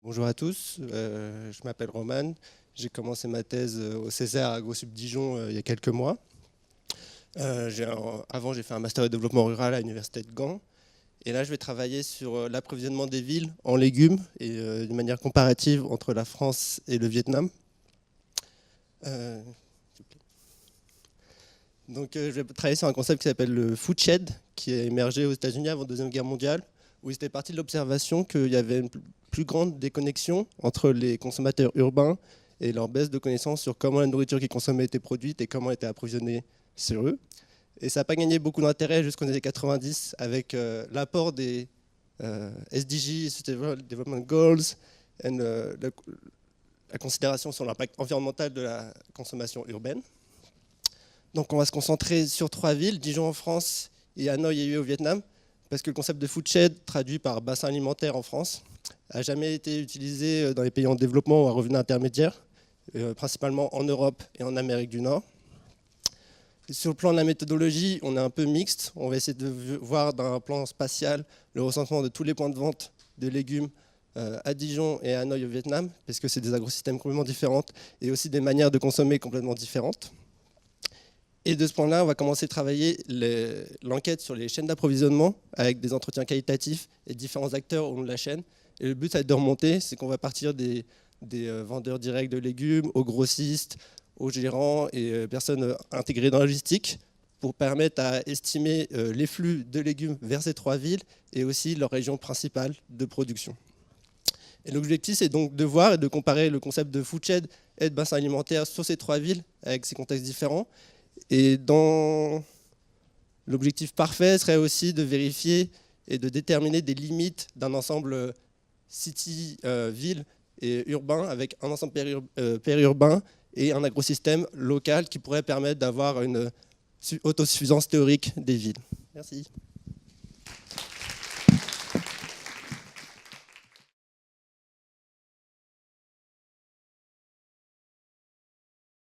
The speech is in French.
Bonjour à tous, je m'appelle Roman, j'ai commencé ma thèse au Césaire à Agro-Sud-Dijon il y a quelques mois. Avant j'ai fait un master de développement rural à l'université de Gand et là je vais travailler sur l'approvisionnement des villes en légumes et d'une manière comparative entre la France et le Vietnam. Je vais travailler sur un concept qui s'appelle le food shed qui a émergé aux États-Unis avant la Deuxième Guerre mondiale où il était parti de l'observation qu'il y avait une plus grande déconnexion entre les consommateurs urbains et leur baisse de connaissances sur comment la nourriture qu'ils consommaient était produite et comment était approvisionnée sur eux. Et ça n'a pas gagné beaucoup d'intérêt jusqu'aux années 90 avec l'apport des SDG, Sustainable Development Goals, et la considération sur l'impact environnemental de la consommation urbaine. Donc on va se concentrer sur 3 villes, Dijon en France et Hanoï et Hue au Vietnam, parce que le concept de food shed, traduit par bassin alimentaire en France, n'a jamais été utilisé dans les pays en développement ou à revenu intermédiaire, principalement en Europe et en Amérique du Nord. Sur le plan de la méthodologie, on est un peu mixte. On va essayer de voir d'un plan spatial le recensement de tous les points de vente de légumes à Dijon et à Hanoï au Vietnam, parce que c'est des agrosystèmes complètement différents et aussi des manières de consommer complètement différentes. Et de ce point-là, on va commencer à travailler l'enquête sur les chaînes d'approvisionnement avec des entretiens qualitatifs et différents acteurs au long de la chaîne. Et le but, ça va être de remonter, c'est qu'on va partir des vendeurs directs de légumes, aux grossistes, aux gérants et personnes intégrées dans la logistique pour permettre à estimer les flux de légumes vers ces 3 villes et aussi leur région principale de production. Et l'objectif, c'est donc de voir et de comparer le concept de food shed et de bassin alimentaire sur ces 3 villes avec ces contextes différents. Et l'objectif parfait serait aussi de vérifier et de déterminer des limites d'un ensemble city, ville et urbain avec un ensemble périurbain et un agrosystème local qui pourrait permettre d'avoir une autosuffisance théorique des villes. Merci.